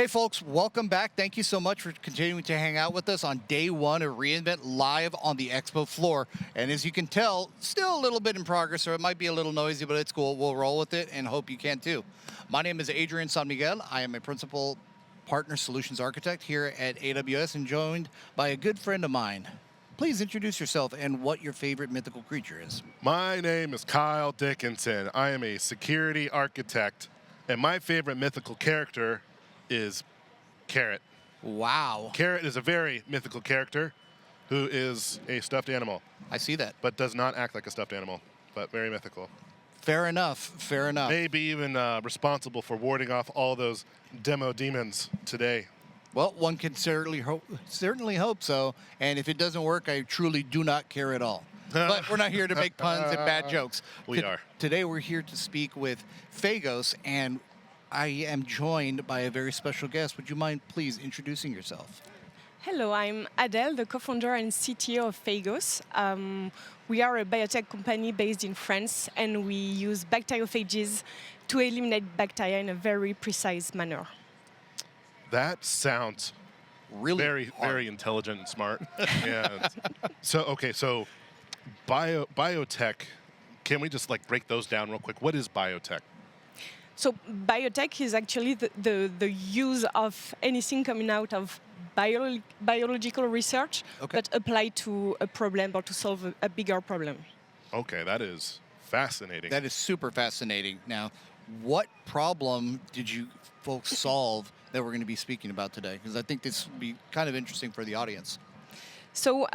Hey folks, welcome back. Thank you so much for continuing to hang out with us on day one of reInvent live on the expo floor. And as you can tell, still a little bit in progress, so it might be a little noisy, but it's cool. We'll roll with it and hope you can too. My name is Adrian San Miguel. I am a principal partner solutions architect here at AWS and joined by a good friend of mine. Please introduce yourself and what your favorite mythical creature is. My name is Kyle Dickinson. I am a security architect, and my favorite mythical character is Carrot. Wow. Carrot is a very mythical character who is a stuffed animal. I see that. But does not act like a stuffed animal, but very mythical. Fair enough, fair enough. Maybe even responsible for warding off all those demo demons today. Well, one can certainly hope so. And if it doesn't work, I truly do not care at all. But we're not here to make puns and bad jokes. We are. Today we're here to speak with Phagos, and I am joined by a very special guest. Would you mind please introducing yourself? Hello, I'm Adele, the co-founder and CTO of Phagos. We are a biotech company based in France, and we use bacteriophages to eliminate bacteria in a very precise manner. That sounds Really very intelligent and smart. And so biotech, can we just break those down real quick? What is biotech? So biotech is actually the use of anything coming out of biological research, but applied to a problem or to solve a bigger problem. Okay, that is fascinating. That is super fascinating. Now, what problem did you folks solve that we're going to be speaking about today? Because I think this would be kind of interesting for the audience. So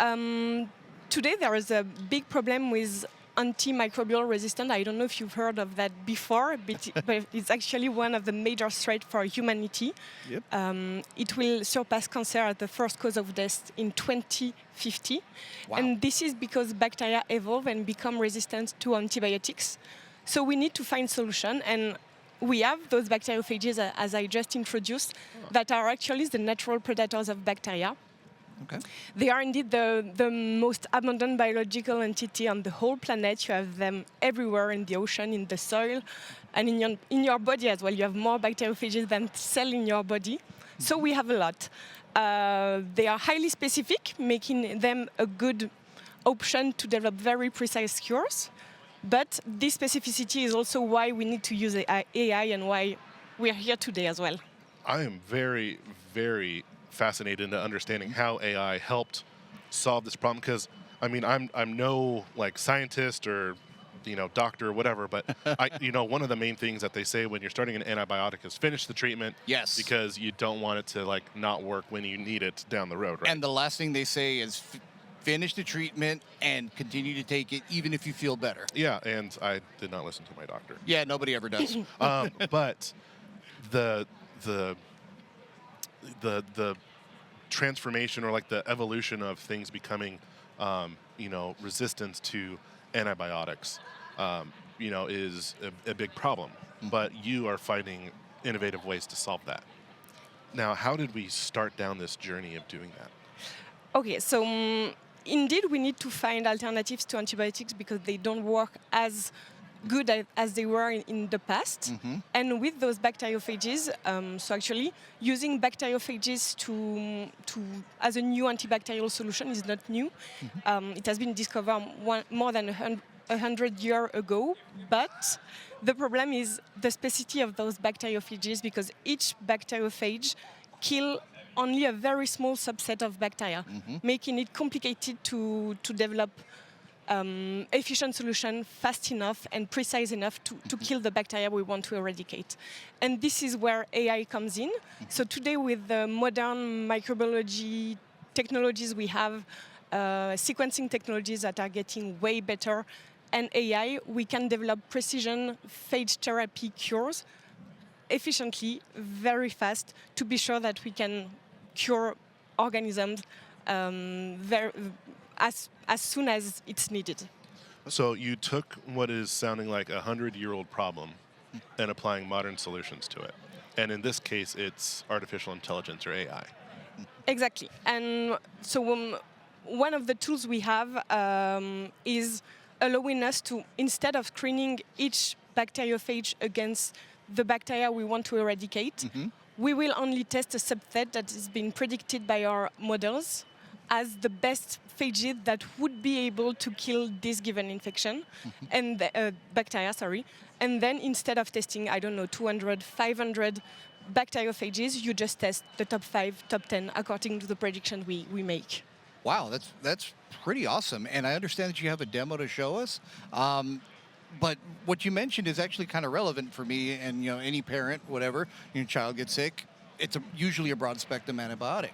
today there is a big problem with antimicrobial resistance. I don't know if you've heard of that before, but it's actually one of the major threats for humanity. Yep. It will surpass cancer as the first cause of death in 2050. Wow. And this is because bacteria evolve and become resistant to antibiotics. So we need to find solution, and we have those bacteriophages, as I just introduced, that are actually the natural predators of bacteria. Okay. They are indeed the most abundant biological entity on the whole planet. You have them everywhere in the ocean, in the soil, and in your body as well. You have more bacteriophages than cells in your body. So we have a lot. They are highly specific, making them a good option to develop very precise cures. But this specificity is also why we need to use AI and why we are here today as well. I am very, very fascinated into understanding how AI helped solve this problem, because I mean I'm no scientist or doctor or whatever, but one of the main things that they say when you're starting an antibiotic is finish the treatment. Yes. Because you don't want it to not work when you need it down the road, right? And the last thing they say is finish the treatment and continue to take it even if you feel better. Yeah, and I did not listen to my doctor. Yeah, nobody ever does. But the transformation or the evolution of things becoming resistant to antibiotics is a big problem. But you are finding innovative ways to solve that. Now, how did we start down this journey of doing that? Okay, so indeed we need to find alternatives to antibiotics because they don't work as good as they were in the past. Mm-hmm. And with those bacteriophages, so actually using bacteriophages as a new antibacterial solution is not new. Mm-hmm. It has been discovered more than 100 years ago, but the problem is the specificity of those bacteriophages, because each bacteriophage kills only a very small subset of bacteria, making it complicated to develop efficient solution fast enough and precise enough to kill the bacteria we want to eradicate. And this is where AI comes in. So today, with the modern microbiology technologies we have, sequencing technologies that are getting way better, and AI, we can develop precision phage therapy cures efficiently, very fast, to be sure that we can cure organisms as soon as it's needed. So you took what is sounding like a 100-year-old problem and applying modern solutions to it. And in this case, it's artificial intelligence or AI. Exactly. And so one of the tools we have is allowing us to, instead of screening each bacteriophage against the bacteria we want to eradicate, we will only test a subset that has been predicted by our models as the best phages that would be able to kill this given infection and bacteria, sorry. And then instead of testing, I don't know, 200, 500 bacteriophages, you just test the top 5, top 10 according to the prediction we make. Wow, that's pretty awesome. And I understand that you have a demo to show us. But what you mentioned is actually kind of relevant for me and any parent, whatever, your child gets sick, it's usually a broad spectrum antibiotic.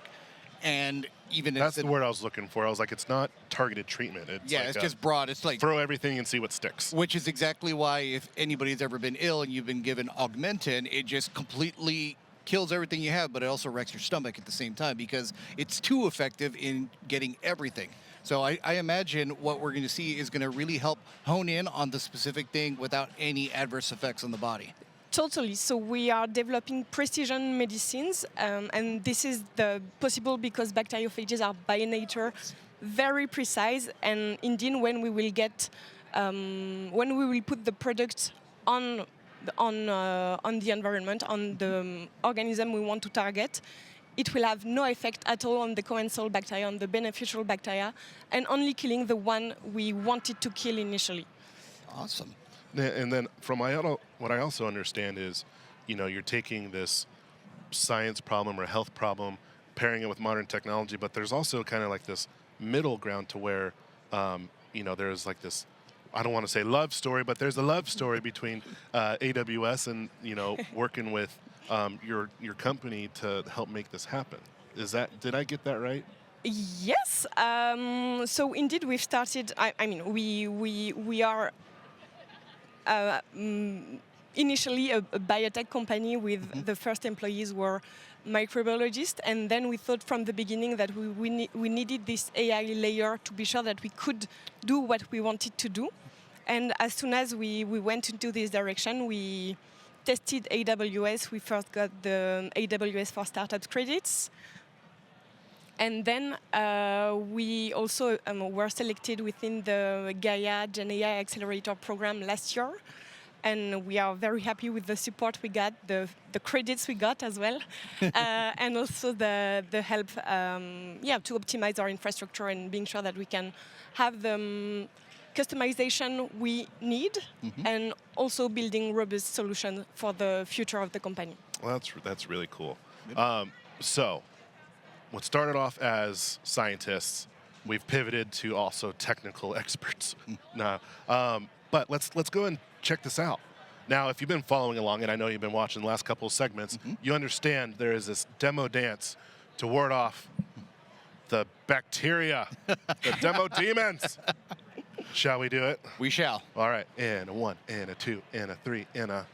And even that's the word I was looking for. I was like, it's not targeted treatment. It's it's just broad. It's like throw everything and see what sticks. Which is exactly why if anybody's ever been ill and you've been given Augmentin, it just completely kills everything you have, but it also wrecks your stomach at the same time because it's too effective in getting everything. So I imagine what we're going to see is going to really help hone in on the specific thing without any adverse effects on the body. Totally. So we are developing precision medicines, and this is possible because bacteriophages are by nature very precise. And indeed, when we will put the product on the environment, on the organism we want to target, it will have no effect at all on the commensal bacteria, on the beneficial bacteria, and only killing the one we wanted to kill initially. Awesome. And then from what I also understand is, you're taking this science problem or health problem, pairing it with modern technology, but there's also kind of like this middle ground to where, there's like this, I don't want to say love story, but there's a love story between AWS and, working with your company to help make this happen. Did I get that right? Yes. So indeed, we've started. We are initially a biotech company with the first employees were microbiologists, and then we thought from the beginning that we needed this AI layer to be sure that we could do what we wanted to do. And as soon as we went into this direction, we tested AWS. We first got the AWS for Startups credits. And then we also were selected within the Gaia GenAI Accelerator program last year. And we are very happy with the support we got, the credits we got as well, and also the help to optimize our infrastructure and being sure that we can have the customization we need, and also building robust solutions for the future of the company. Well, that's really cool. So, what started off as scientists, we've pivoted to also technical experts. But let's go and check this out. Now, if you've been following along, and I know you've been watching the last couple of segments, you understand there is this demo dance to ward off the bacteria, the demo demons. Shall we do it? We shall. All right. And a 1, and a 2, and a 3, and a...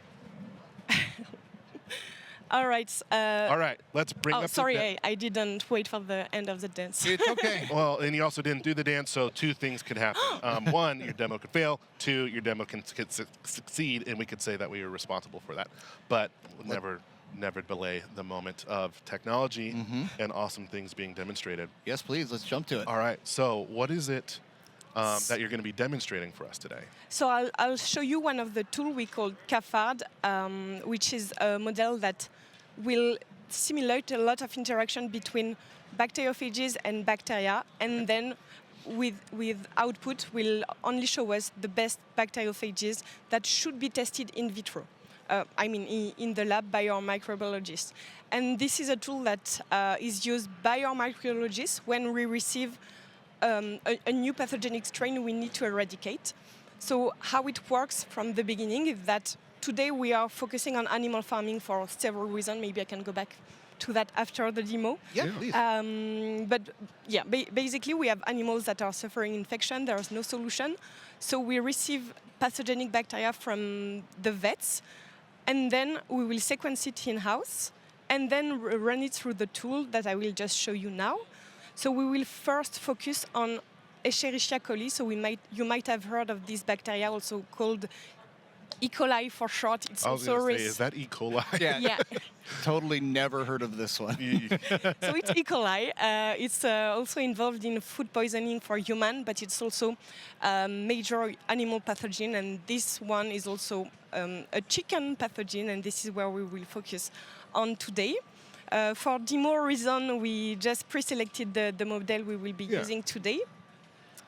All right. All right. Let's bring up sorry, I didn't wait for the end of the dance. It's okay. Well, and you also didn't do the dance, so 2 things could happen. 1, your demo could fail. 2, your demo could succeed, and we could say that we were responsible for that. But never delay the moment of technology and awesome things being demonstrated. Yes, please. Let's jump to it. All right. So what is it that you're going to be demonstrating for us today? So I'll show you one of the tools we call CAFARD, which is a model that will simulate a lot of interaction between bacteriophages and bacteria, and then with output will only show us the best bacteriophages that should be tested in vitro. In the lab by our microbiologists. And this is a tool that is used by our microbiologists when we receive a new pathogenic strain we need to eradicate. So how it works from the beginning is that today we are focusing on animal farming for several reasons. Maybe I can go back to that after the demo. Yeah, please. Basically we have animals that are suffering infection. There is no solution. So we receive pathogenic bacteria from the vets, and then we will sequence it in-house and then run it through the tool that I will just show you now. So we will first focus on Escherichia coli. So you might have heard of this bacteria, also called E. coli for short. It's I was going to say, is that E. coli? Yeah. Totally never heard of this one. So it's E. coli. It's also involved in food poisoning for human, but it's also a major animal pathogen. And this one is also a chicken pathogen, and this is where we will focus on today. For demo reason, we just pre-selected the model we will be using today.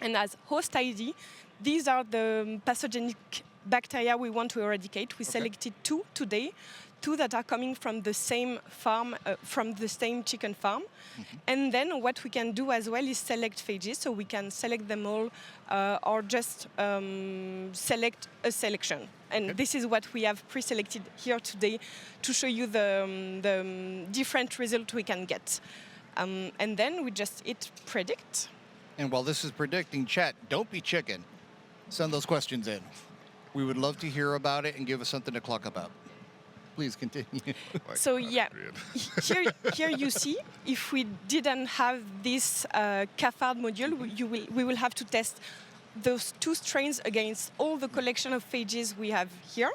And as host ID, these are the pathogenic bacteria we want to eradicate. We selected 2 today, 2 that are coming from the same farm, from the same chicken farm. And then what we can do as well is select phages, so we can select them all or just select a selection. And this is what we have pre-selected here today to show you the different result we can get. And then we just hit predict. And while this is predicting, chat, don't be chicken. Send those questions in. We would love to hear about it and give us something to cluck about. Please continue. So yeah, here you see, if we didn't have this CAFARD module, we will have to test those 2 strains against all the collection of phages we have here.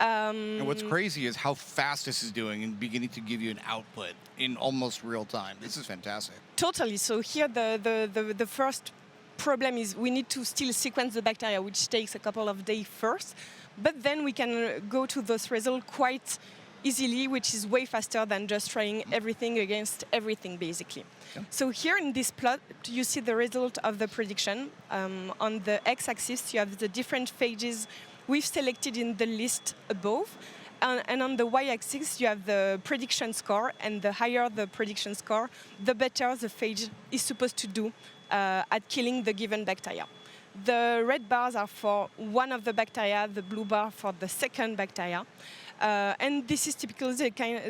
And what's crazy is how fast this is doing and beginning to give you an output in almost real time. This is fantastic. Totally. So here the first problem is we need to still sequence the bacteria, which takes a couple of days first. But then we can go to those results quite easily, which is way faster than just trying everything against everything, basically. So here in this plot, you see the result of the prediction. On the x-axis, you have the different phages we've selected in the list above. And on the y-axis, you have the prediction score. And the higher the prediction score, the better the phage is supposed to do at killing the given bacteria. The red bars are for one of the bacteria, the blue bar for the second bacteria. And this is typically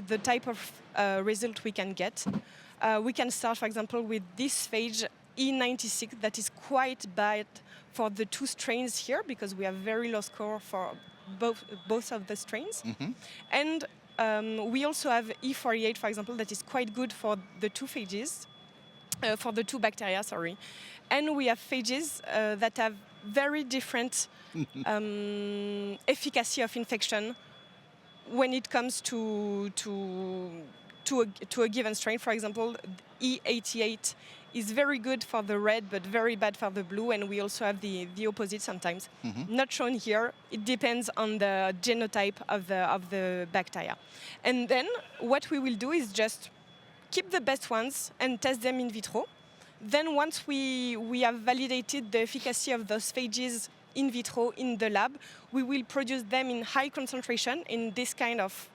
the type of result we can get. We can start, for example, with this phage E96 that is quite bad for the 2 strains here because we have very low score for both of the strains. And we also have E48, for example, that is quite good for the 2 phages, for the 2 bacteria, sorry. And we have phages that have very different efficacy of infection when it comes to a given strain. For example, E88 is very good for the red, but very bad for the blue. And we also have the opposite sometimes. Not shown here. It depends on the genotype of the bacteria. And then what we will do is just keep the best ones and test them in vitro. Then once we have validated the efficacy of those phages in vitro in the lab, we will produce them in high concentration in this kind of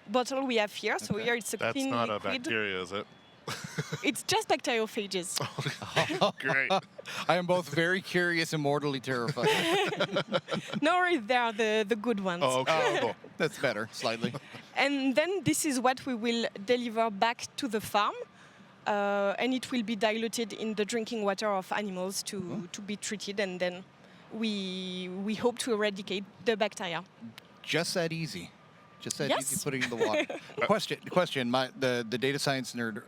bottle we have here. So here it's a clean liquid. That's not a bacteria, is it? It's just bacteriophages. Great. I am both very curious and mortally terrified. No worries, they are the good ones. Oh, okay. Cool. That's better, slightly. And then this is what we will deliver back to the farm. And it will be diluted in the drinking water of animals to be treated, and then we hope to eradicate the bacteria. Just that easy. Just that Yes. easy putting in the water. Question. The data science nerd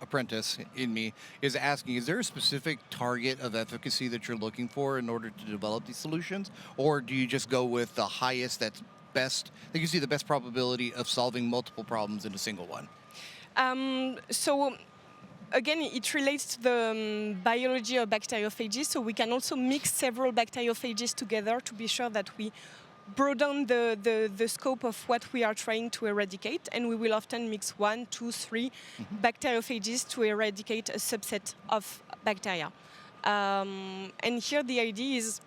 apprentice in me is asking, is there a specific target of efficacy that you're looking for in order to develop these solutions? Or do you just go with the highest that's best, that you see the best probability of solving multiple problems in a single one? So again, it relates to the biology of bacteriophages. So we can also mix several bacteriophages together to be sure that we broaden the scope of what we are trying to eradicate. And we will often mix 1, 2, 3 bacteriophages to eradicate a subset of bacteria. And here the idea is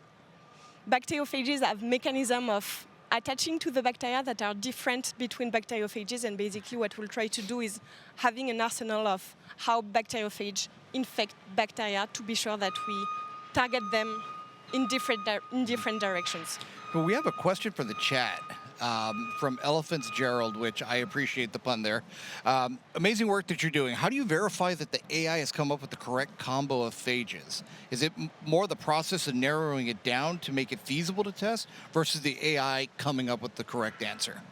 bacteriophages have mechanism of attaching to the bacteria that are different between bacteriophages, and basically what we'll try to do is having an arsenal of how bacteriophage infect bacteria to be sure that we target them in different directions. Well, we have a question from the chat from Elephants Gerald, which I appreciate the pun there. Amazing work that you're doing. How do you verify that the AI has come up with the correct combo of phages? Is it more the process of narrowing it down to make it feasible to test versus the AI coming up with the correct answer?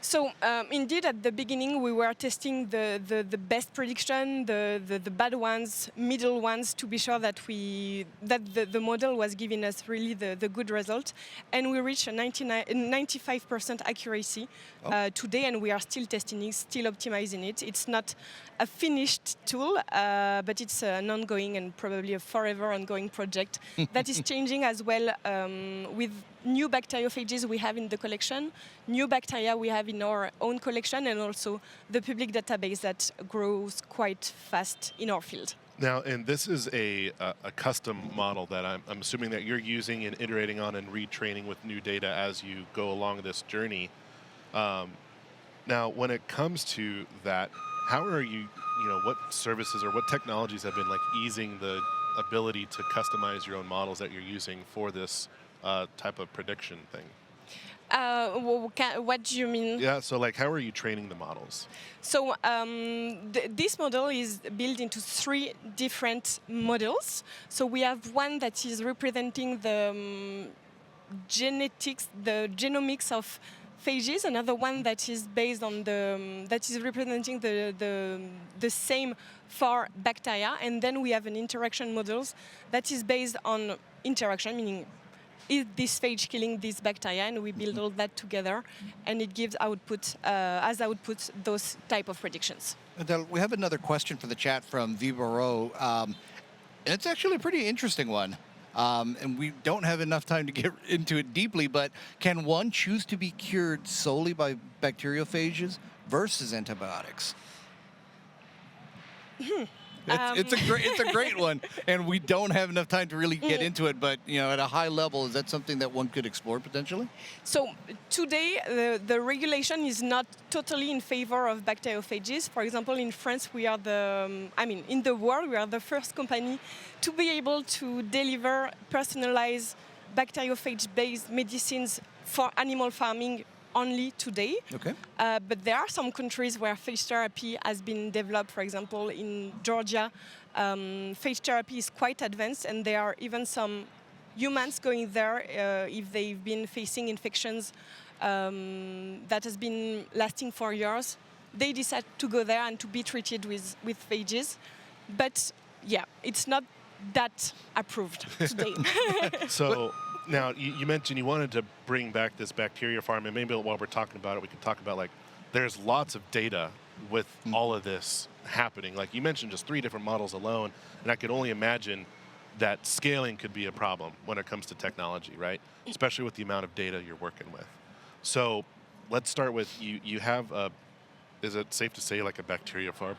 So indeed, at the beginning, we were testing the best prediction, the bad ones, middle ones, to be sure that the model was giving us really the good result. And we reached a 95% accuracy today, and we are still testing it, still optimizing it. It's not a finished tool, but it's an ongoing and probably a forever ongoing project that is changing as well with new bacteriophages we have in the collection, new bacteria we have in our own collection, and also the public database that grows quite fast in our field. Now, and this is a custom model that I'm assuming that you're using and iterating on and retraining with new data as you go along this journey. Now, when it comes to that, how are you, what services or what technologies have been like easing the ability to customize your own models that you're using for this type of prediction thing? What do you mean? Yeah, so like how are you training the models? So this model is built into 3 different models. So we have one that is representing the genetics, the genomics of phages, another one that is based on that is representing the same for bacteria, and then we have an interaction models that is based on interaction, meaning is this phage killing this bacteria, and we build all that together, and it gives output as output those type of predictions. Adele, we have another question for the chat from Vibaro. It's actually a pretty interesting one. And we don't have enough time to get into it deeply, but can one choose to be cured solely by bacteriophages versus antibiotics? It's a great one, and we don't have enough time to really get into it. But at a high level, is that something that one could explore potentially? So today, the regulation is not totally in favor of bacteriophages. For example, in France, we are in the world, we are the first company to be able to deliver personalized bacteriophage-based medicines for animal farming only today. Okay. But there are some countries where phage therapy has been developed. For example, in Georgia, phage therapy is quite advanced, and there are even some humans going there if they've been facing infections that has been lasting for years. They decide to go there and to be treated with phages. But yeah, it's not that approved today. So now you mentioned you wanted to bring back this bacteria farm, and maybe while we're talking about it, we could talk about like there's lots of data with all of this happening. Like you mentioned just 3 different models alone, and I could only imagine that scaling could be a problem when it comes to technology, right? Especially with the amount of data you're working with. So let's start with you have a, is it safe to say like a bacteria farm?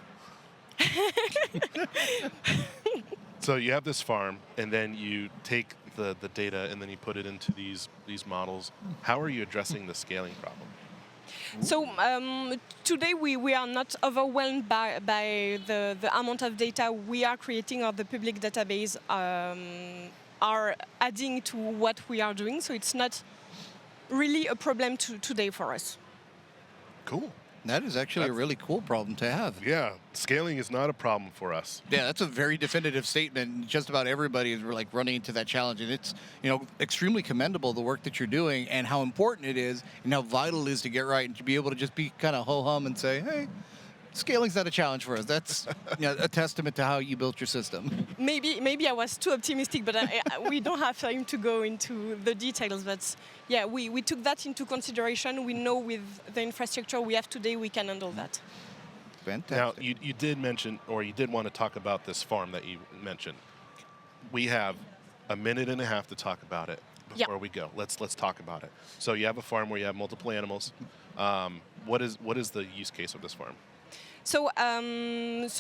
So you have this farm, and then you take the data, and then you put it into these models. How are you addressing the scaling problem? So today we are not overwhelmed by the amount of data we are creating, or the public database are adding to what we are doing. So it's not really a problem today for us. Cool. That is actually a really cool problem to have. Yeah, scaling is not a problem for us. Yeah, that's a very definitive statement. Just about everybody is like running into that challenge, and it's extremely commendable the work that you're doing and how important it is and how vital it is to get right and to be able to just be kind of ho hum and say, hey, scaling's not a challenge for us. That's a testament to how you built your system. Maybe I was too optimistic, but we don't have time to go into the details. But yeah, we took that into consideration. We know with the infrastructure we have today, we can handle that. Fantastic. Now, you did mention, or you did want to talk about this farm that you mentioned. We have a minute and a half to talk about it before we go. Let's talk about it. So you have a farm where you have multiple animals. What is the use case of this farm? So,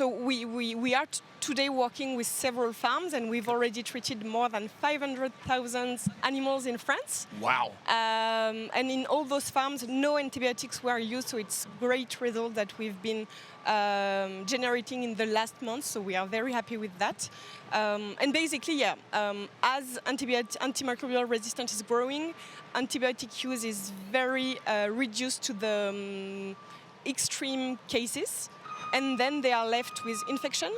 we are today working with several farms, and we've already treated more than 500,000 animals in France. Wow. And in all those farms, no antibiotics were used, so it's great result that we've been generating in the last month, so we are very happy with that. And basically, as antimicrobial resistance is growing, antibiotic use is very reduced to the extreme cases, and then they are left with infection,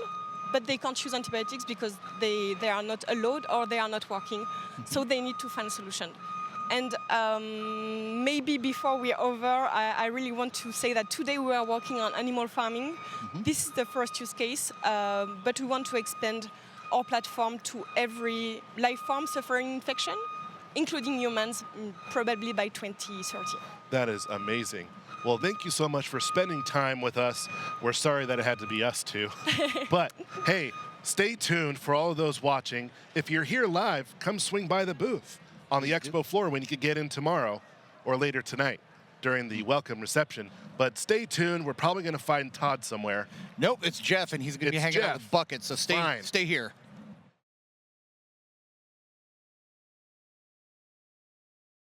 but they can't use antibiotics because they are not allowed or they are not working. So they need to find a solution. And maybe before we're over, I really want to say that today we are working on animal farming. This is the first use case, but we want to expand our platform to every life form suffering infection, including humans, probably by 2030. That is amazing. Well, thank you so much for spending time with us. We're sorry that it had to be us two. But, hey, stay tuned for all of those watching. If you're here live, come swing by the booth. on the expo floor when you could get in tomorrow or later tonight during the welcome reception. But stay tuned. We're probably going to find Todd somewhere. Nope, it's Jeff, and he's going to be It's hanging out Jeff. with Bucket, so stay here.